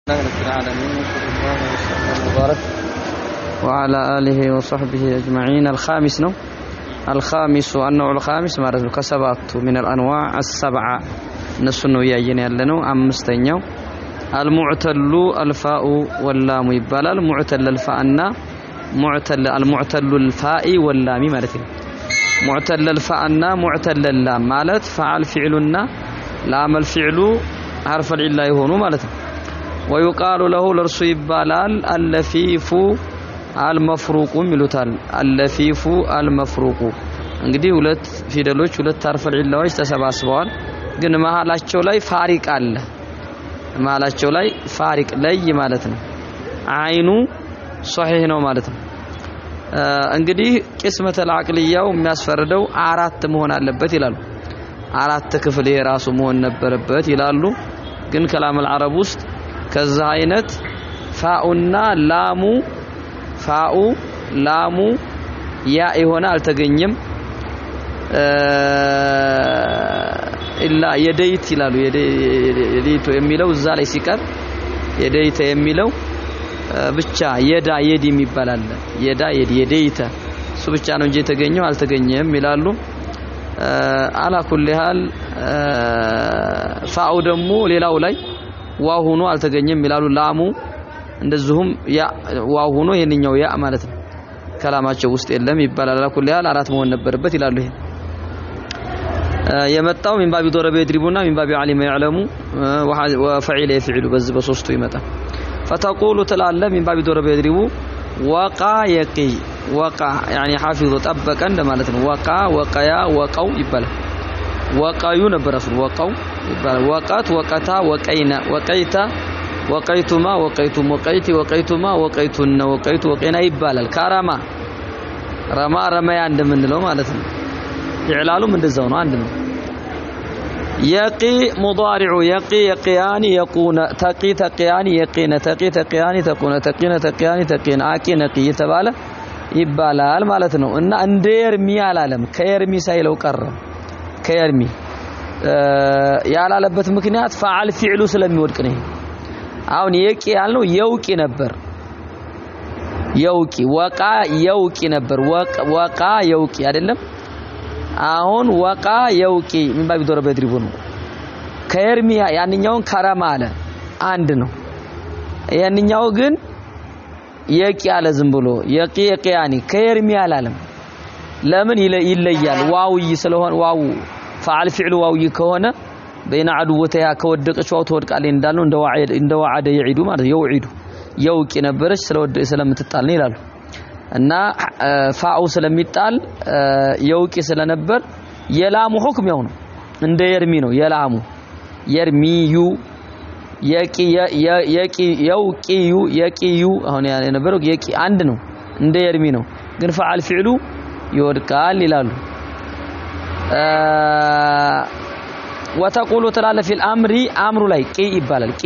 رب العالمين صلى الله وسلم وبارك وعلى آله وصحبه أجمعين. الخامس النوع الخامس ማለት ነው ከሰባቱ من الأنواع السبعة እነሱ ነው ያየን ያለነው አምስተኛው المعتل الفاء واللام ይባላል معتل الفاء እና المعتل الفاء واللام ማለት ነው معتل الفاء እና معتل اللام ማለት فعل فعلنا لام الفعل حرف العله يሆኑ ማለት ነው ويقال له ለርሱ ይባላል اللفيف المفروق ይሉታል اللفيف المفروق እንግዲህ ሁለት ፊደሎች ሁለት حرف العلاዎች ተሰባስበዋል ግን መሃላቸው ላይ ፋሪቅ አለ መሃላቸው ላይ ፋሪቅ ላይ ማለት ነው አይኑ ሷሂህ ነው ማለት ነው እንግዲህ ቅስመተ العقليው የሚያስፈርደው አራት መሆን አለበት ይላሉ አራት ክፍል የራሱ መሆን ነበረበት ይላሉ ግን ከላም العرب ውስጥ ከዛ አይነት ፋኡና ላሙ ፋኡ ላሙ ያ ይሆነ አልተገኘም ኢላ የደይት ይላሉ የደይቶ የሚለው እዛ ላይ ሲቀር የደይተ የሚለው ብቻ የዳ የዲ የሚባል የዳ የዲ የደይተ እሱ ብቻ ነው እንጂ የተገኘው አልተገኘም ይላሉ አላ ኩል ሃል ፋኡ ደግሞ ሌላው ላይ ዋው ሆኖ አልተገኘም ይላሉ ላሙ እንደዚሁም ያ ዋው ሆኖ የነኛው ያ ማለት ነው ከላማቸው ውስጥ የለም ይባላል አላ ኩል ሃል አራት መሆን ነበርበት ይላሉ ይሄ የመጣው من باب ضرب يضربنا من باب علم يعلم وفعل يفعل በዚህ በሶስቱ ይመጣል فتقول تلاله من باب ضرب يضرب وقا يقي وقا يعني حافظ طبقا እንደማለት ነው وقا وقيا وقوا ይባላል وقاዩ ነበር እሱ وقوا ይባላል وقات وقتا وقينا وقيتا وقيتما وقيتم وقيتي وقيتما وقيتن وقيت وقينا ይባላል ካራማ ረማ ረማያ እንደምንለው ማለት ነው ኢዕላሉም እንደዛው ነው አንድ ነው يقي مضارع يقي يقيان يقون تقي تقيان يقين تقي تقيان تقون تقين تقيان تقين አቂ ነቂ የተባለ ይባላል ማለት ነው እና እንደ የርሚ ያላለም ከየርሚ ሳይለው ቀረ ከየርሚ ያላለበት ምክንያት فعل فعل ስለሚወድቅ ነው አሁን የቂ ያልነው የውቂ ነበር የውቂ ወቃ የውቂ ነበር ወቃ የውቂ አይደለም አሁን ወቃ የውቂ ምን ባቢ ዶረ በድሪቡ ነው ከየርሚያ ያንኛውን ከረማ አለ አንድ ነው ያንኛው ግን የቂ አለ ዝም ብሎ የቂ የቂያኒ ከየርሚያ አላለም ለምን ይለያል ዋውይ ስለሆነ ዋው فعل فعل ዋውይ ከሆነ بين عدوتها ከወደቀች ዋው ተወድቃለች እንዳልነው እንደ ወዓደ ይዒዱ ማለት ይውዒዱ የውቂ ነበረች ስለምትጣል ነው ይላሉ እና ፋኡ ስለሚጣል የውቂ ስለነበር የላሙ ሁክም ያው ነው እንደ የርሚ ነው የላሙ የርሚዩ የቂ የውቂዩ የቂዩ አሁን የነበረው የቂ አንድ ነው እንደ የርሚ ነው ግን فعل فعل ይወድቃል ይላሉ وتقول تلاله في الامر امر ላይ ቂ ይባላል ቂ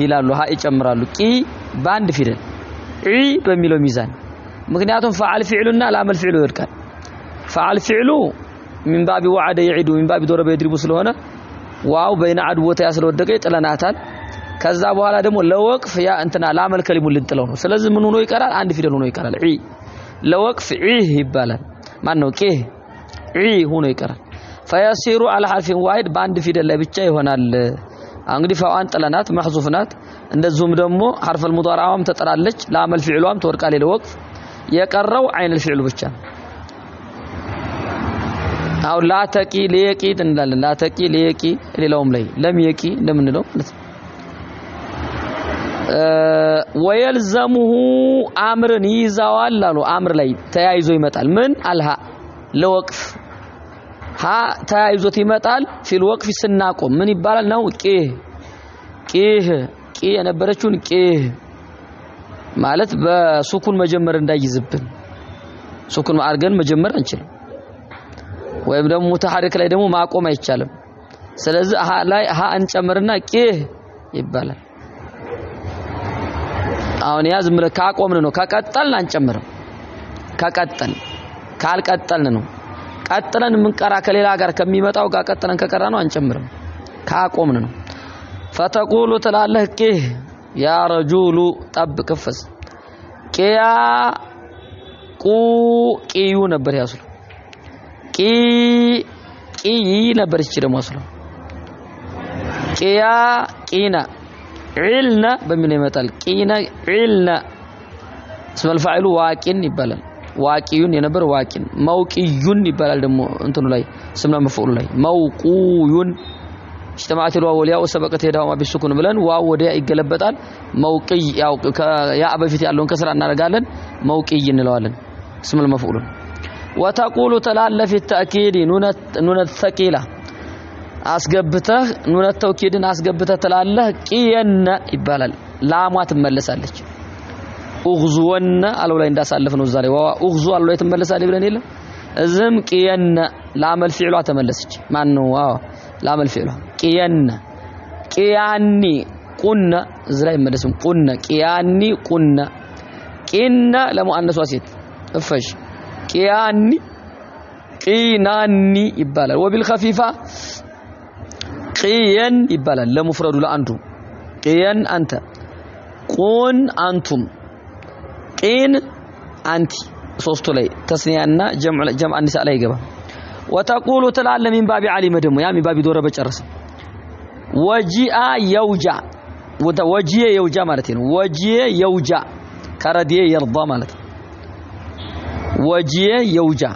ይላሉ ሀ ይጨምራሉ ቂ ባንድ ፊደል ዒ በሚለው ሚዛን ምክንያቱም فعل فعلنا لام الفعل ይወድቃል فعل فعل من باب وعد يعيد من باب ضرب يضرب ስለሆነ ዋው بين عدوته ያስለወደቀ ይጥለናታል ከዛ በኋላ ደግሞ ለወቅፍ ያ እንትና لام الكلم ልንጥለው ነው ስለዚህ ምን ሆኖ ይቀራል አንድ ፊደል ሆኖ ይቀራል ዒ ለወቅፍ ዒ ይባላል ማን ነው ቂ ዒ ሆኖ ይቀራል فيصير على حرف واحد باند ፊደል ላይ ብቻ ይሆናል እንግዲህ ፈዋን ጥለናት محذوف ናት እንደዚሁም ደግሞ حرف المضارعም ተጠራለች لام الفعلም ተወርቃለች ለወቅፍ የቀረው عين الفعل ብቻ አው ላ ተቂ ለየቂ እንላለን ላ ተቂ ለየቂ ሌላውም ላይ ለም የቂ እንደምንለው ማለት ነው ويلزمه امرን ይዛዋል አሉ አምር ላይ ተያይዞ ይመጣል ምን አልሃ ለወቅፍ ሀ ተያይዞት ይመጣል ፊል ወቅፍ ስናቆም ምን ይባላል ነው ቂ የነበረችውን ቂ ማለት በሱኩን መጀመር እንዳይዝብን ሱኩን አርገን መጀመር አንችልም ወይም ደግሞ ሙተሐሪክ ላይ ደግሞ ማቆም አይቻልም ስለዚህ ሀ ላይ ሀ እንጨምርና ቂ ይባላል አሁን ያዝ ምለ ካቆምን ነው ከቀጠልን አንጨምርም ከቀጠል ካልቀጠልን ነው ቀጥለን ምን ቀራ ከሌላ ጋር ከሚመጣው ጋር ቀጥለን ከቀራ ነው አንጨምርም ካቆምን ነው فتقول تلالله كيه يا رجل طبق فس كيا قو قيو نبر ياسلو قي نبر يچ دمو اسلو كيا قينا علنا بمن يمطال قينا علنا اسم الفاعل واقين يبالال واقيون ينبر واقين موقيون يبالال دمو انتو لاي اسمنا مفعول لاي موقويون اجتماعات الواو والياء وسبقت يداهما بالسكون بلن واو ወዲያ ይገለበጣል موقي ያው ያ በፊት ያለውን ከስራ እናረጋለን موقي እንለዋለን اسم المفعول وتقول تلال في التاكيد نون الثقيله አስገብተህ ኑነ ተውኪድን አስገብተህ ተላለህ ቂየነ ይባላል ላሟ ትመለሳለች ኡግዙወነ አለው ላይ እንዳሳለፍ ነው ዛሬ ዋ ኡግዙ አለው ትመለሳለች ብለን የለም እዝም ቂየነ ላመል ፊዕሏ ተመለሰች ማን ነው አዎ ላመል ፊዕሏ ቂየነ ቂያኒ ቁነ ዝራ ይመለስም ቁነ ቂያኒ ቁነ ቂና ለሙአነሷ ሴት እፈሽ ቂያኒ ቂናኒ ይባላል ወቢልኸፊፋ قيان يبالال لمفرد لانتو قيان انت قون انتم قين انتي ሶስቱ ላይ ተስኒያና ጀምዕ النساء ላይ ይገባ وتقول تلال من باب علي مدم يا من باب دوره በጨረሰ وجيء يوجع وجيء يوجع ማለት ነው وجيء يوجع كرديه يرضى ማለት وجيء يوجع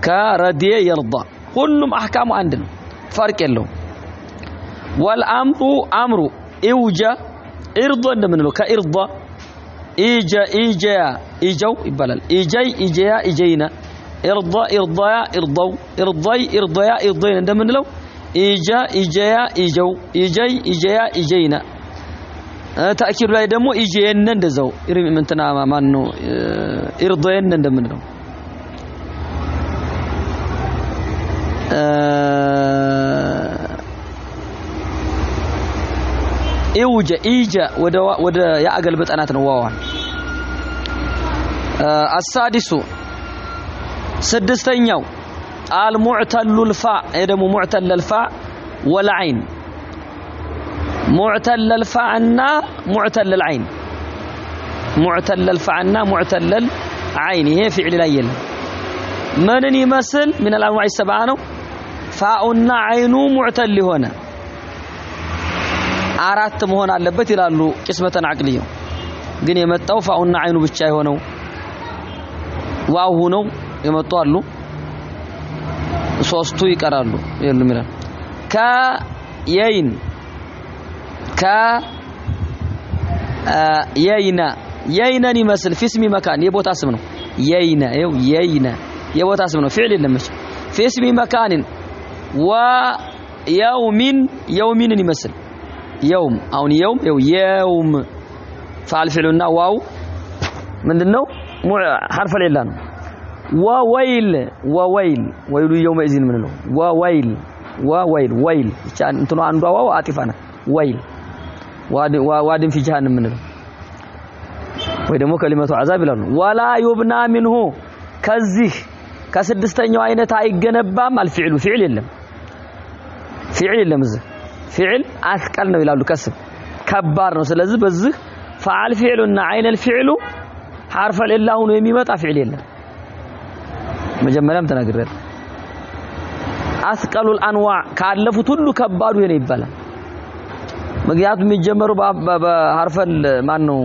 كرديه يرضى كلهم احكام አንድ ነው فرق له والامر امر اوجا ارضى እንደምንለው ከኢርضى ايجو ይባላል ايجيا ايجينا ارضى ارضيا ارضوا ارضي ارضيا ارضين እንደምንለው ايجيا ايجو ايجيا ايجينا تاكيد ላይ ደግሞ ايجينا እንደዛው እንትና ማን ነው ارضين እንደምንለው اوجا ايجا ወደ ያአገል በጠናት ነው ዋዋን السادس سدستኛው المعتل الفاء ደግሞ معتل الفاء والعين معتل الفاء እና معتل العين معتل الفاء እና معتل العين ይሄ ፊዕል ላይ የለም ምንን ይመስል من الانواع السبعه ነው ፋኡና አይኑ ሙዕተል ሆነ አራት መሆን አለበት ይላሉ ቅስመተን አቅልየው ግን የመጣው ፋኡና አይኑ ብቻ የሆነው ዋው ነው የመጡ አሉ ሶስቱ ይቀራሉ የሉም ይላል ከየይን የይና የይናን ይመስል ፊስሚ መካን የቦታ ስም ነው የይና ይው የይና የቦታ ስም ነው ፊዕል የለም ፊስሚ መካንን ويوم يمثل يوم او يوم فعل فعلنا واو ምንድነው حرف العله ነው وويل يوم اذن ምንለው وويل እንትኑ አንዷ ዋው አጢፋና ወይል ዋድን في جهنم ምንለው ወይ ደግሞ ከሊመቱ عذاب ይላሉ ولا يبنى منه ከዚህ ከስድስተኛው አይነት አይገነባም አልፊዕሉ ፊዕል የለም ፊዕል የለም እዚህ ፊዕል አስቀል ነው ይላሉ ከስብ ከባድ ነው ስለዚህ በዚህ فعل فعلنا عين الفعل حرف الاله ነው የሚመጣ ፊዕል የለም መጀመሪያም ተናግረል አስቀሉ الانواع ካለፉት ሁሉ ከባዱ የኔ ይባላል ምክንያቱም የሚጀመሩ በሐርፍ ማን ነው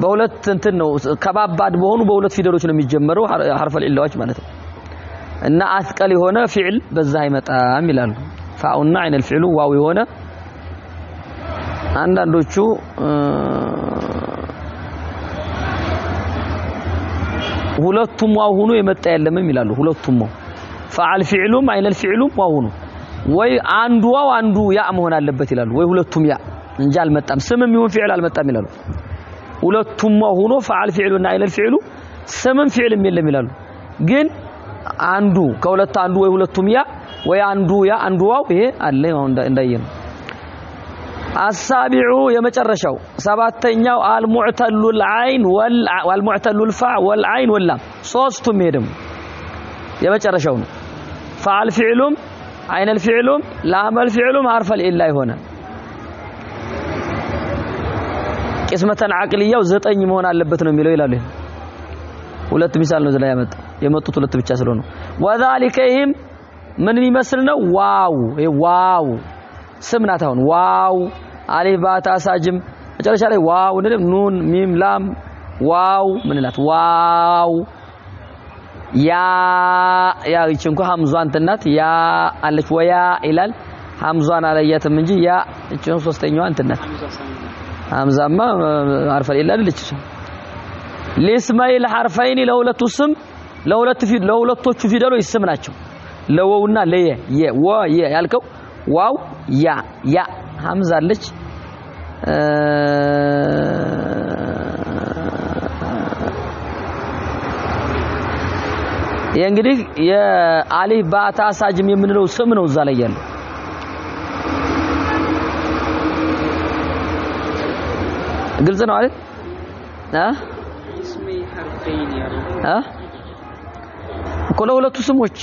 በሁለት እንትን ነው ከባባድ በሆኑ በሁለት ፊደሎች ነው የሚጀመረው ሐርፍ العلاዎች ማለት ነው እና አስቀል የሆነ ፊዕል በዛ አይመጣም ይላሉ ፋኡና አይን الفعل ዋው የሆነ አንዳንዶቹ ሁለቱም ዋው ሆኖ የመጣ የለምም ይላሉ ሁለቱም فعل فعلهم አይን الفعل ዋው ነው ወይ አንዱ ዋው አንዱ ያ መሆን አለበት ይላሉ ወይ ሁለቱም ያ እንጂ አልመጣም ስምም ይሁን ፊዕል አልመጣም ይላሉ ሁለቱም ሆኖ فعل فعلنا አይን الفعل ስምም ፊዕልም የለም ይላሉ ግን አንዱ ከሁለት አንዱ ወይ ሁለቱም ያ ወይ አንዱ ያ አንዱ ዋው ይሄ አለ እንዳየን السابع የመጨረሻው ሰባተኛው المعتل العين والمعتل الفاء والعين واللام ሶስቱም ሄደም የመጨረሻው ነው فعل فعلهم አይነ الفعلም ላመል الفعلም حرف الإلا ይሆናል ቅስመተን አቅልያው 9 መሆን አለበት ነው የሚለው ይላሉ ሁለት ሚሳል ነው ዘላ የመጡት ሁለት ብቻ ስለሆነ وذلك ይህም ምን ይመስል ነው ዋው ስም ናት አሁን ዋው አሊፍ ባታ ሳጅም መጨረሻ ላይ ዋው ኑን ሚም ላም ዋው ምንላት ዋው ያ ይችንኩ ሐምዟን ተናት ያ አለች ወያ ኢላል ሐምዟን አለያትም እንጂ ያ እቺን ሶስተኛዋ እንተናት ሐምዛማ አርፈ ኢላል ልጅ ለስማይል ሐርፈይን ለሁለቱ ስም ለሁለቶቹ ፊደሎች ስም ናቸው ለወውና ለየ የ ያልከው ዋው ያ ሐምዛ አለች እንግዲህ የአሊፍ ባታ ሳጅም የምንለው ስም ነው እዛ ላይ ያለው ግልጽ ነው አይደል اسمي حرفين يا ኮለ ሁለቱ ስሞች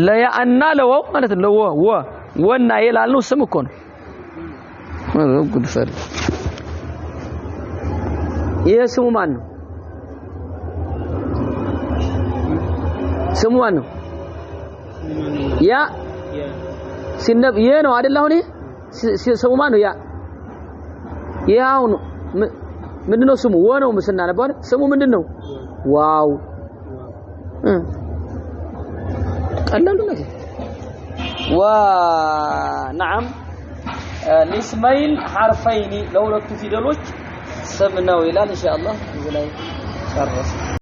ለያና ለዋው ማለት ነው ወና ይላል ነው ስም እኮ ነው ጉድ ፈር ይሄ ስሙ ማን ነው ስሙ ማን ነው ያ ሲነብ ይሄ ነው አይደል አሁን ስሙ ማን ነው ያው ምንድነው ስሙ ወነው ምስና ነበር ስሙ ምንድነው ዋው ቀላሉ ነገር ونعم لاسمين حرفين لو لك فيدلوች ስም ነው ይላል ኢንሻአላህ እዚህ ላይ ጨርሰን